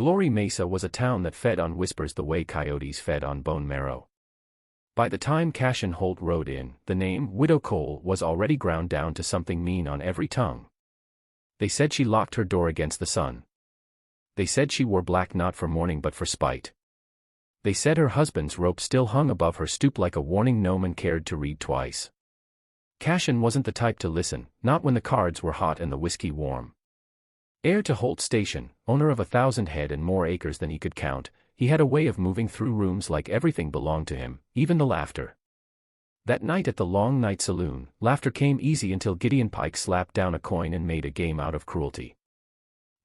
Glory Mesa was a town that fed on whispers the way coyotes fed on bone marrow. By the time Cash and Holt rode in, the name Widow Cole was already ground down to something mean on every tongue. They said she locked her door against the sun. They said she wore black not for mourning but for spite. They said her husband's rope still hung above her stoop like a warning no man cared to read twice. Cashin wasn't the type to listen, not when the cards were hot and the whiskey warm. Heir to Holt Station, owner of 1,000 head and more acres than he could count, he had a way of moving through rooms like everything belonged to him, even the laughter. That night at the Long Night Saloon, laughter came easy until Gideon Pike slapped down a coin and made a game out of cruelty.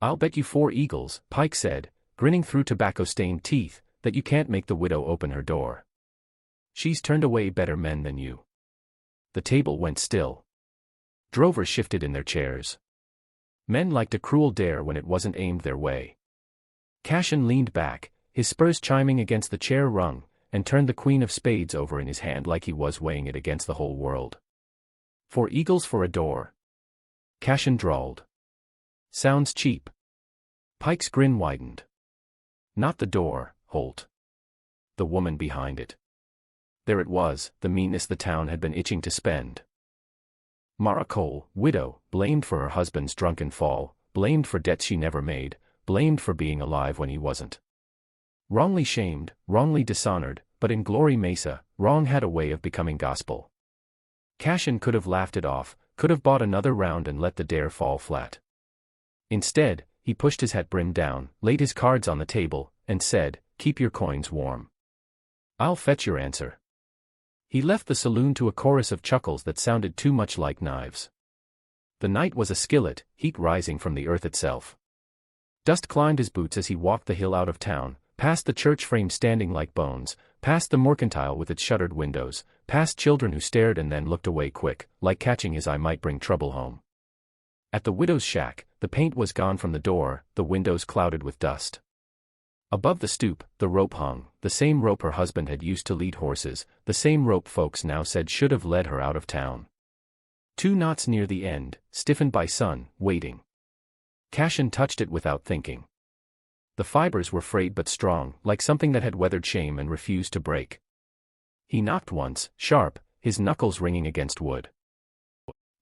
"I'll bet you 4 eagles," Pike said, grinning through tobacco-stained teeth, "that you can't make the widow open her door. She's turned away better men than you." The table went still. Drovers shifted in their chairs. Men liked a cruel dare when it wasn't aimed their way. Cashin leaned back, his spurs chiming against the chair rung, and turned the queen of spades over in his hand like he was weighing it against the whole world. 4 eagles for a door. Cashin drawled. "Sounds cheap." Pike's grin widened. "Not the door, Holt. The woman behind it." There it was, the meanness the town had been itching to spend. Mara Cole, widow, blamed for her husband's drunken fall, blamed for debts she never made, blamed for being alive when he wasn't. Wrongly shamed, wrongly dishonored, but in Glory Mesa, wrong had a way of becoming gospel. Cashin could have laughed it off, could have bought another round and let the dare fall flat. Instead, he pushed his hat brim down, laid his cards on the table, and said, "Keep your coins warm. I'll fetch your answer." He left the saloon to a chorus of chuckles that sounded too much like knives. The night was a skillet, heat rising from the earth itself. Dust climbed his boots as he walked the hill out of town, past the church frame standing like bones, past the mercantile with its shuttered windows, past children who stared and then looked away quick, like catching his eye might bring trouble home. At the widow's shack, the paint was gone from the door, the windows clouded with dust. Above the stoop, the rope hung, the same rope her husband had used to lead horses, the same rope folks now said should have led her out of town. 2 knots near the end, stiffened by sun, waiting. Cashin touched it without thinking. The fibers were frayed but strong, like something that had weathered shame and refused to break. He knocked once, sharp, his knuckles ringing against wood.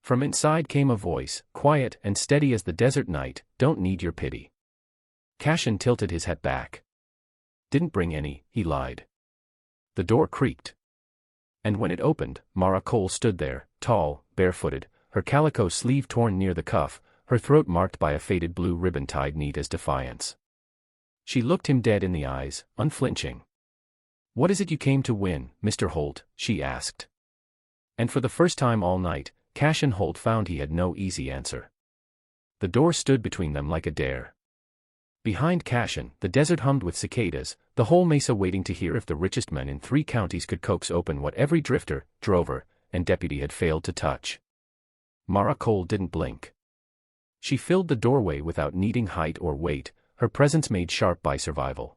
From inside came a voice, quiet and steady as the desert night, "Don't need your pity." Cashin tilted his hat back. "Didn't bring any," he lied. The door creaked. And when it opened, Mara Cole stood there, tall, barefooted, her calico sleeve torn near the cuff, her throat marked by a faded blue ribbon tied neat as defiance. She looked him dead in the eyes, unflinching. "What is it you came to win, Mr. Holt?" she asked. And for the first time all night, Cashin Holt found he had no easy answer. The door stood between them like a dare. Behind Cashin, the desert hummed with cicadas, the whole mesa waiting to hear if the richest men in 3 counties could coax open what every drifter, drover, and deputy had failed to touch. Mara Cole didn't blink. She filled the doorway without needing height or weight, her presence made sharp by survival.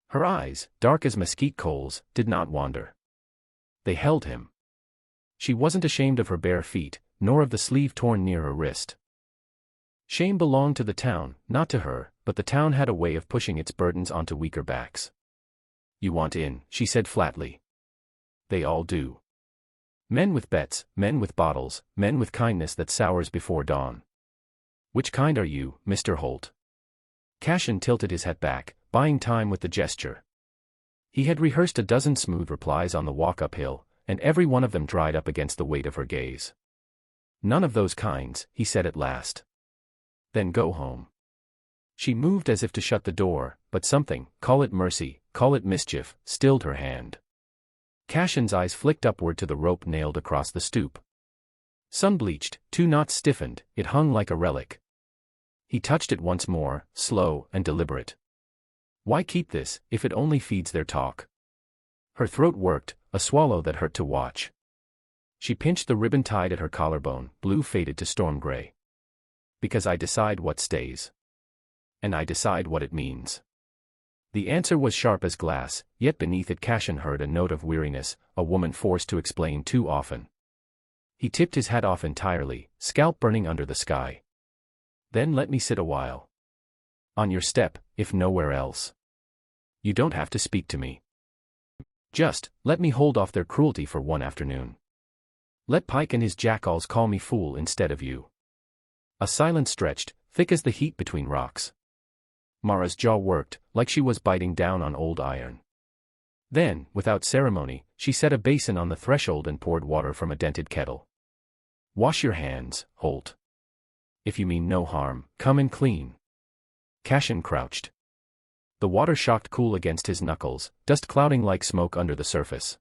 Her eyes, dark as mesquite coals, did not wander. They held him. She wasn't ashamed of her bare feet, nor of the sleeve torn near her wrist. Shame belonged to the town, not to her, but the town had a way of pushing its burdens onto weaker backs. "You want in," she said flatly. "They all do. Men with bets, men with bottles, men with kindness that sours before dawn. Which kind are you, Mr. Holt?" Cashin tilted his hat back, buying time with the gesture. He had rehearsed a dozen smooth replies on the walk uphill, and every one of them dried up against the weight of her gaze. "None of those kinds," he said at last. "Then go home." She moved as if to shut the door, but something, call it mercy, call it mischief, stilled her hand. Cashin's eyes flicked upward to the rope nailed across the stoop. Sun-bleached, 2 knots stiffened, it hung like a relic. He touched it once more, slow and deliberate. Why keep this, if it only feeds their talk? Her throat worked, a swallow that hurt to watch. She pinched the ribbon tied at her collarbone, blue faded to storm gray. "Because I decide what stays. And I decide what it means." The answer was sharp as glass, yet beneath it Cashin heard a note of weariness, a woman forced to explain too often. He tipped his hat off entirely, scalp burning under the sky. "Then let me sit a while." On your step, if nowhere else. You don't have to speak to me. Just, let me hold off their cruelty for one afternoon. Let Pike and his jackals call me fool instead of you. A silence stretched, thick as the heat between rocks. Mara's jaw worked, like she was biting down on old iron. Then, without ceremony, she set a basin on the threshold and poured water from a dented kettle. Wash your hands, Holt. If you mean no harm, come and clean. Cashin crouched. The water shocked cool against his knuckles, dust clouding like smoke under the surface.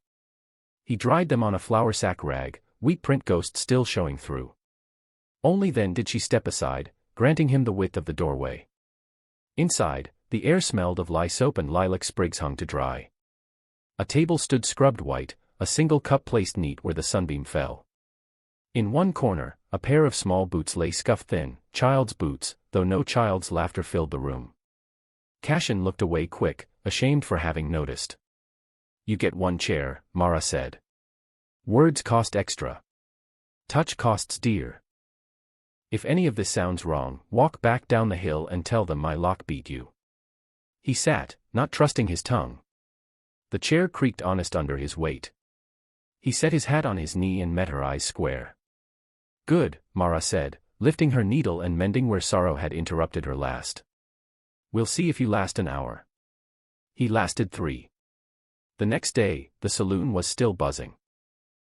He dried them on a flour sack rag, wheat print ghost still showing through. Only then did she step aside, granting him the width of the doorway. Inside, the air smelled of lye soap and lilac sprigs hung to dry. A table stood scrubbed white, a single cup placed neat where the sunbeam fell. In one corner, a pair of small boots lay scuffed thin, child's boots, though no child's laughter filled the room. Cashin looked away quick, ashamed for having noticed. You get one chair, Mara said. Words cost extra. Touch costs dear. If any of this sounds wrong, walk back down the hill and tell them my lock beat you. He sat, not trusting his tongue. The chair creaked honest under his weight. He set his hat on his knee and met her eyes square. Good, Mara said, lifting her needle and mending where sorrow had interrupted her last. We'll see if you last an hour. He lasted 3. The next day, the saloon was still buzzing.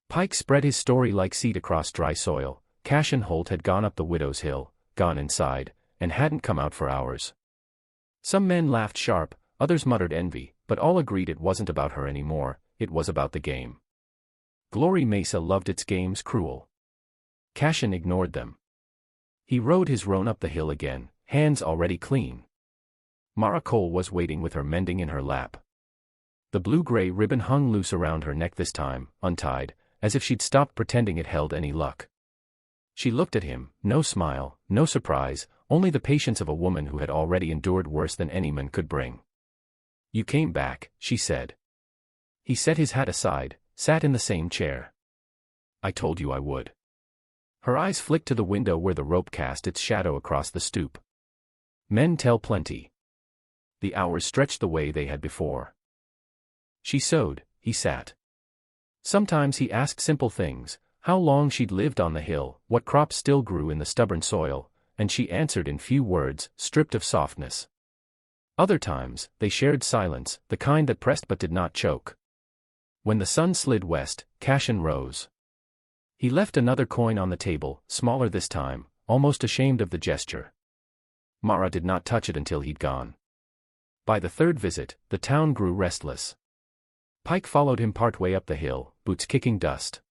Pike spread his story like seed across dry soil. Cashin Holt had gone up the widow's hill, gone inside, and hadn't come out for hours. Some men laughed sharp, others muttered envy, but all agreed it wasn't about her anymore, it was about the game. Glory Mesa loved its games cruel. Cashin ignored them. He rode his roan up the hill again, hands already clean. Mara Cole was waiting with her mending in her lap. The blue-gray ribbon hung loose around her neck this time, untied, as if she'd stopped pretending it held any luck. She looked at him, no smile, no surprise, only the patience of a woman who had already endured worse than any man could bring. You came back, she said. He set his hat aside, sat in the same chair. I told you I would. Her eyes flicked to the window where the rope cast its shadow across the stoop. Men tell plenty. The hours stretched the way they had before. She sewed, he sat. Sometimes he asked simple things, how long she'd lived on the hill, what crops still grew in the stubborn soil, and she answered in few words, stripped of softness. Other times, they shared silence, the kind that pressed but did not choke. When the sun slid west, Cashin rose. He left another coin on the table, smaller this time, almost ashamed of the gesture. Mara did not touch it until he'd gone. By the third visit, the town grew restless. Pike followed him partway up the hill, boots kicking dust.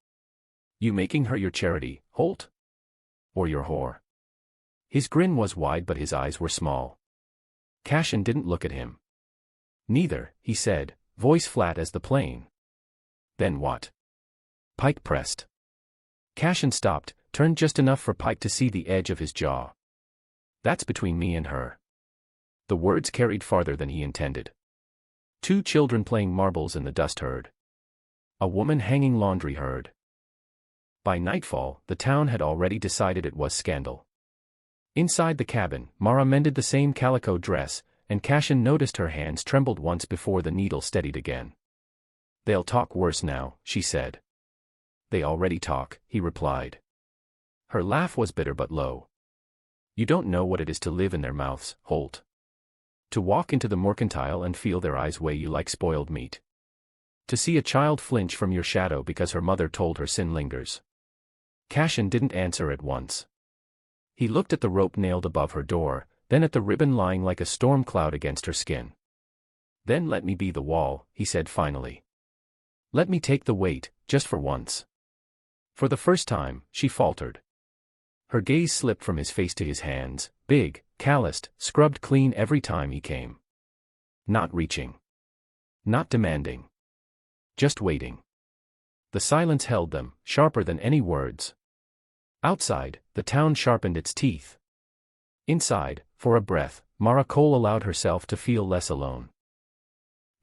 You making her your charity, Holt? Or your whore? His grin was wide but his eyes were small. Cashin didn't look at him. Neither, he said, voice flat as the plain. Then what? Pike pressed. Cashin stopped, turned just enough for Pike to see the edge of his jaw. That's between me and her. The words carried farther than he intended. 2 children playing marbles in the dust herd. A woman hanging laundry herd. By nightfall, the town had already decided it was scandal. Inside the cabin, Mara mended the same calico dress, and Cashin noticed her hands trembled once before the needle steadied again. They'll talk worse now, she said. They already talk, he replied. Her laugh was bitter but low. You don't know what it is to live in their mouths, Holt. To walk into the mercantile and feel their eyes weigh you like spoiled meat. To see a child flinch from your shadow because her mother told her sin lingers. Cashin didn't answer at once. He looked at the rope nailed above her door, then at the ribbon lying like a storm cloud against her skin. Then let me be the wall, he said finally. Let me take the weight, just for once. For the first time, she faltered. Her gaze slipped from his face to his hands, big, calloused, scrubbed clean every time he came. Not reaching. Not demanding. Just waiting. The silence held them, sharper than any words. Outside, the town sharpened its teeth. Inside, for a breath, Mara Cole allowed herself to feel less alone.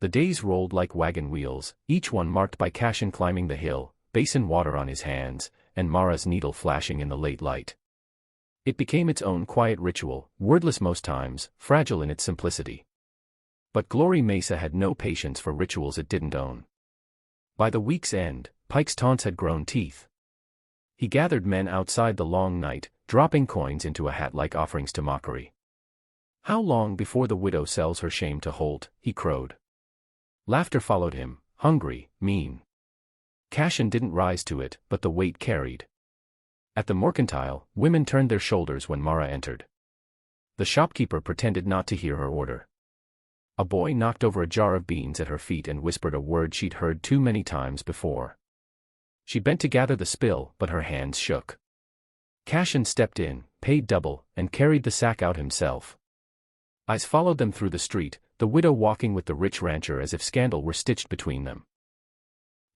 The days rolled like wagon wheels, each one marked by Cashin climbing the hill, basin water on his hands, and Mara's needle flashing in the late light. It became its own quiet ritual, wordless most times, fragile in its simplicity. But Glory Mesa had no patience for rituals it didn't own. By the week's end, Pike's taunts had grown teeth. He gathered men outside the long night, dropping coins into a hat like offerings to mockery. "How long before the widow sells her shame to Holt?" he crowed. Laughter followed him, hungry, mean. Cashin didn't rise to it, but the weight carried. At the mercantile, women turned their shoulders when Mara entered. The shopkeeper pretended not to hear her order. A boy knocked over a jar of beans at her feet and whispered a word she'd heard too many times before. She bent to gather the spill, but her hands shook. Cashin stepped in, paid double, and carried the sack out himself. Eyes followed them through the street, the widow walking with the rich rancher as if scandal were stitched between them.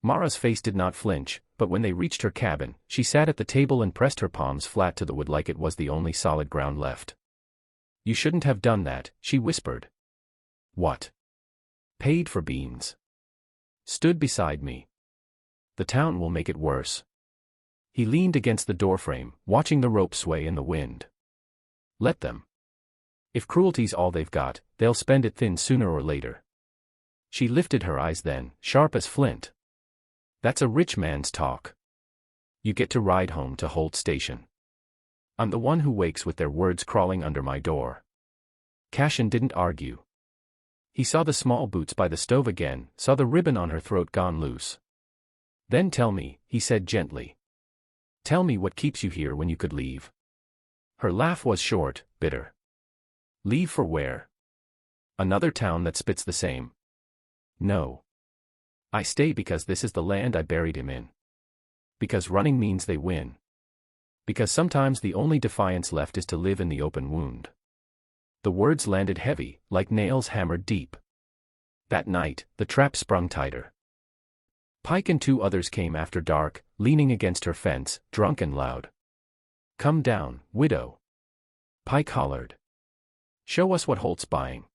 Mara's face did not flinch, but when they reached her cabin, she sat at the table and pressed her palms flat to the wood like it was the only solid ground left. "You shouldn't have done that," she whispered. "What?" "Paid for beans. Stood beside me. The town will make it worse." He leaned against the doorframe, watching the rope sway in the wind. "Let them. If cruelty's all they've got, they'll spend it thin sooner or later." She lifted her eyes then, sharp as flint. "That's a rich man's talk. You get to ride home to Holt Station. I'm the one who wakes with their words crawling under my door." Cashin didn't argue. He saw the small boots by the stove again, saw the ribbon on her throat gone loose. "Then tell me," he said gently. "Tell me what keeps you here when you could leave." Her laugh was short, bitter. "Leave for where? Another town that spits the same." "No. I stay because this is the land I buried him in. Because running means they win. Because sometimes the only defiance left is to live in the open wound." The words landed heavy, like nails hammered deep. That night, the trap sprung tighter. Pike and two others came after dark, leaning against her fence, drunk and loud. "Come down, widow," Pike hollered. "Show us what Holt's buying."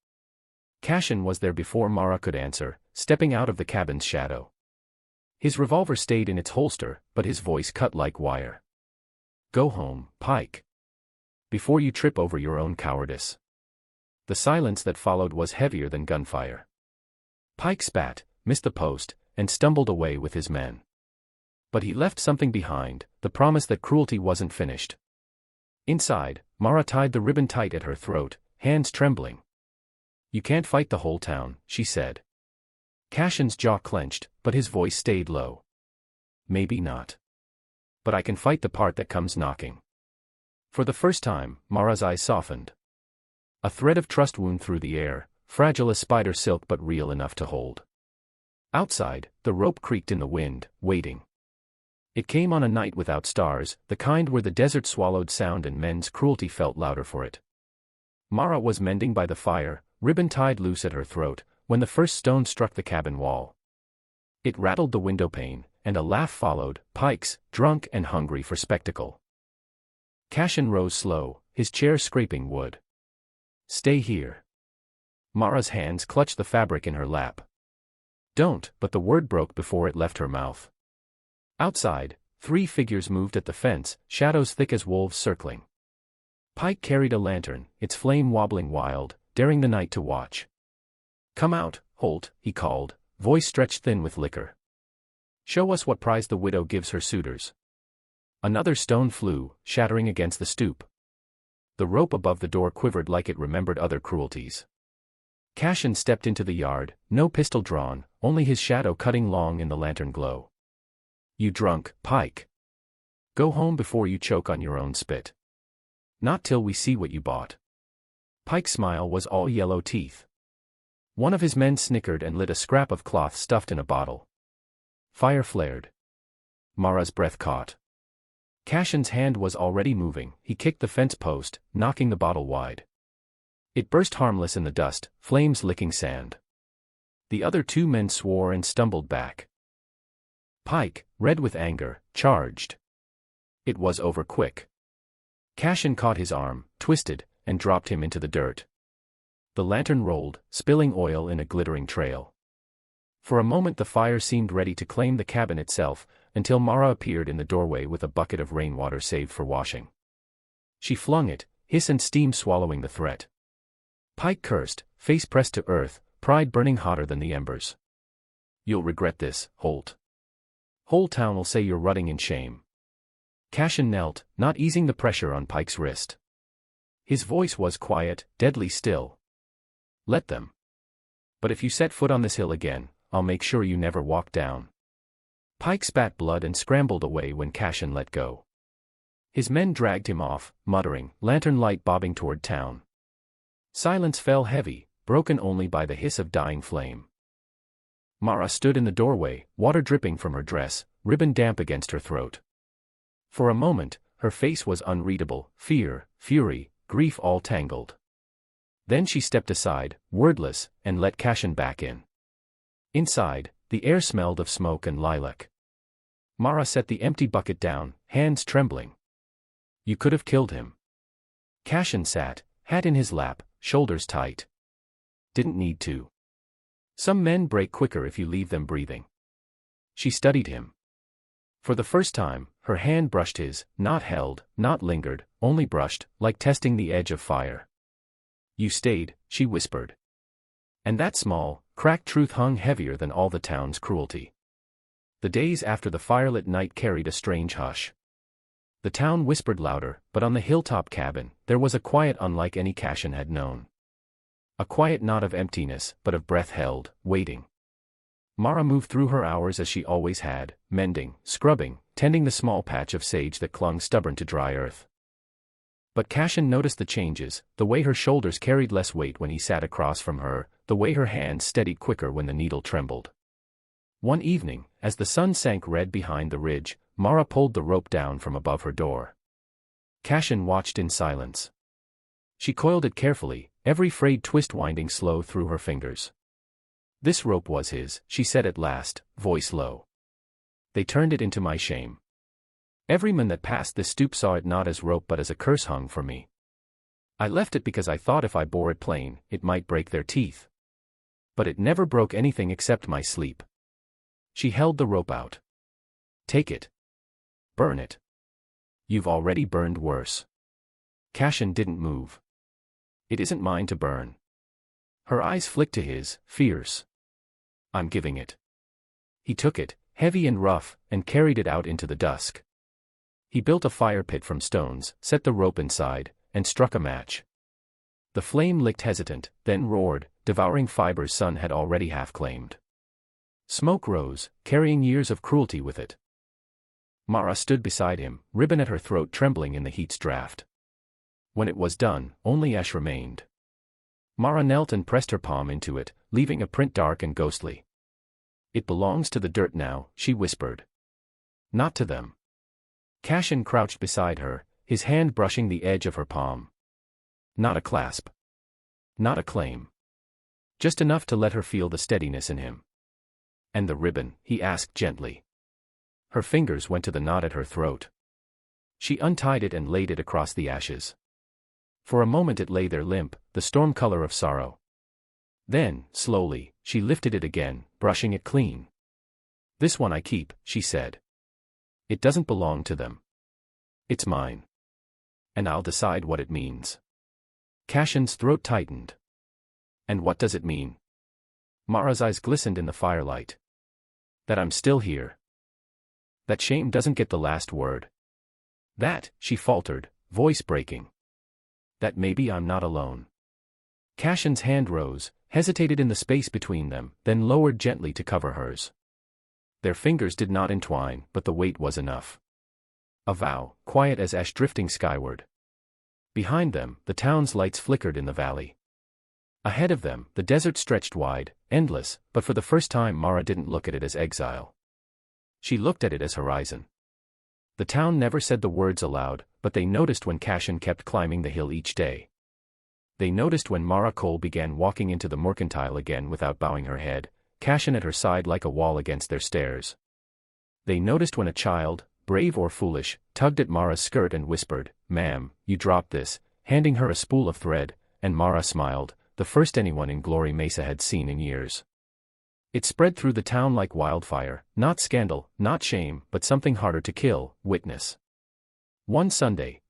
Cashin was there before Mara could answer, stepping out of the cabin's shadow. His revolver stayed in its holster, but his voice cut like wire. "Go home, Pike. Before you trip over your own cowardice." The silence that followed was heavier than gunfire. Pike spat, missed the post, and stumbled away with his men. But he left something behind, the promise that cruelty wasn't finished. Inside, Mara tied the ribbon tight at her throat, hands trembling. "You can't fight the whole town," she said. Cashin's jaw clenched, but his voice stayed low. "Maybe not. But I can fight the part that comes knocking." For the first time, Mara's eyes softened. A thread of trust wound through the air, fragile as spider silk but real enough to hold. Outside, the rope creaked in the wind, waiting. It came on a night without stars, the kind where the desert swallowed sound and men's cruelty felt louder for it. Mara was mending by the fire, ribbon tied loose at her throat, when the first stone struck the cabin wall. It rattled the windowpane, and a laugh followed, Pike's, drunk and hungry for spectacle. Cashin rose slow, his chair scraping wood. "Stay here." Mara's hands clutched the fabric in her lap. "Don't," but the word broke before it left her mouth. Outside, three figures moved at the fence, shadows thick as wolves circling. Pike carried a lantern, its flame wobbling wild, daring the night to watch. "Come out, Holt," he called, voice stretched thin with liquor. "Show us what prize the widow gives her suitors." Another stone flew, shattering against the stoop. The rope above the door quivered like it remembered other cruelties. Cashin stepped into the yard, no pistol drawn, only his shadow cutting long in the lantern glow. "You drunk, Pike. Go home before you choke on your own spit. Not till we see what you bought." Pike's smile was all yellow teeth. One of his men snickered and lit a scrap of cloth stuffed in a bottle. Fire flared. Mara's breath caught. Cashin's hand was already moving, he kicked the fence post, knocking the bottle wide. It burst harmless in the dust, flames licking sand. The other two men swore and stumbled back. Pike, red with anger, charged. It was over quick. Cashin caught his arm, twisted, and dropped him into the dirt. The lantern rolled, spilling oil in a glittering trail. For a moment the fire seemed ready to claim the cabin itself, until Mara appeared in the doorway with a bucket of rainwater saved for washing. She flung it, hiss and steam swallowing the threat. Pike cursed, face pressed to earth, pride burning hotter than the embers. You'll regret this, Holt. Whole town'll say you're rutting in shame. Cashin knelt, not easing the pressure on Pike's wrist. His voice was quiet, deadly still. Let them. But if you set foot on this hill again, I'll make sure you never walk down. Pike spat blood and scrambled away when Cashin let go. His men dragged him off, muttering, lantern light bobbing toward town. Silence fell heavy, broken only by the hiss of dying flame. Mara stood in the doorway, water dripping from her dress, ribbon damp against her throat. For a moment, her face was unreadable, fear, fury, grief all tangled. Then she stepped aside, wordless, and let Cashin back in. Inside, the air smelled of smoke and lilac. Mara set the empty bucket down, hands trembling. You could have killed him. Cashin sat, hat in his lap, shoulders tight. Didn't need to. Some men break quicker if you leave them breathing. She studied him. For the first time, her hand brushed his, not held, not lingered, only brushed, like testing the edge of fire. You stayed, she whispered. And that small, cracked truth hung heavier than all the town's cruelty. The days after the firelit night carried a strange hush. The town whispered louder, but on the hilltop cabin, there was a quiet unlike any Cashin had known. A quiet not of emptiness, but of breath held, waiting. Mara moved through her hours as she always had, mending, scrubbing, tending the small patch of sage that clung stubborn to dry earth. But Cashin noticed the changes, the way her shoulders carried less weight when he sat across from her, the way her hands steadied quicker when the needle trembled. One evening, as the sun sank red behind the ridge, Mara pulled the rope down from above her door. Cashin watched in silence. She coiled it carefully, every frayed twist winding slow through her fingers. This rope was his, she said at last, voice low. They turned it into my shame. Every man that passed this stoop saw it not as rope but as a curse hung for me. I left it because I thought if I bore it plain, it might break their teeth. But it never broke anything except my sleep. She held the rope out. Take it. Burn it. You've already burned worse. Cashin didn't move. It isn't mine to burn. Her eyes flicked to his, fierce. I'm giving it. He took it, heavy and rough, and carried it out into the dusk. He built a fire pit from stones, set the rope inside, and struck a match. The flame licked hesitant, then roared, devouring fibers sun had already half claimed. Smoke rose, carrying years of cruelty with it. Mara stood beside him, ribbon at her throat trembling in the heat's draft. When it was done, only ash remained. Mara knelt and pressed her palm into it, leaving a print dark and ghostly. It belongs to the dirt now, she whispered. Not to them. Cashin crouched beside her, his hand brushing the edge of her palm. Not a clasp. Not a claim. Just enough to let her feel the steadiness in him. And the ribbon, he asked gently. Her fingers went to the knot at her throat. She untied it and laid it across the ashes. For a moment it lay there limp, the storm color of sorrow. Then, slowly, she lifted it again, brushing it clean. This one I keep, she said. It doesn't belong to them. It's mine. And I'll decide what it means. Cashin's throat tightened. And what does it mean? Mara's eyes glistened in the firelight. That I'm still here. That shame doesn't get the last word. That, she faltered, voice breaking. That maybe I'm not alone. Cashin's hand rose, hesitated in the space between them, then lowered gently to cover hers. Their fingers did not entwine, but the weight was enough. A vow, quiet as ash drifting skyward. Behind them, the town's lights flickered in the valley. Ahead of them, the desert stretched wide, endless, but for the first time Mara didn't look at it as exile. She looked at it as horizon. The town never said the words aloud, but they noticed when Cashin kept climbing the hill each day. They noticed when Mara Cole began walking into the mercantile again without bowing her head, Cashin at her side like a wall against their stairs. They noticed when a child, brave or foolish, tugged at Mara's skirt and whispered, "Ma'am, you dropped this," handing her a spool of thread, and Mara smiled, the first anyone in Glory Mesa had seen in years. It spread through the town like wildfire, not scandal, not shame, but something harder to kill, witness. One Sunday,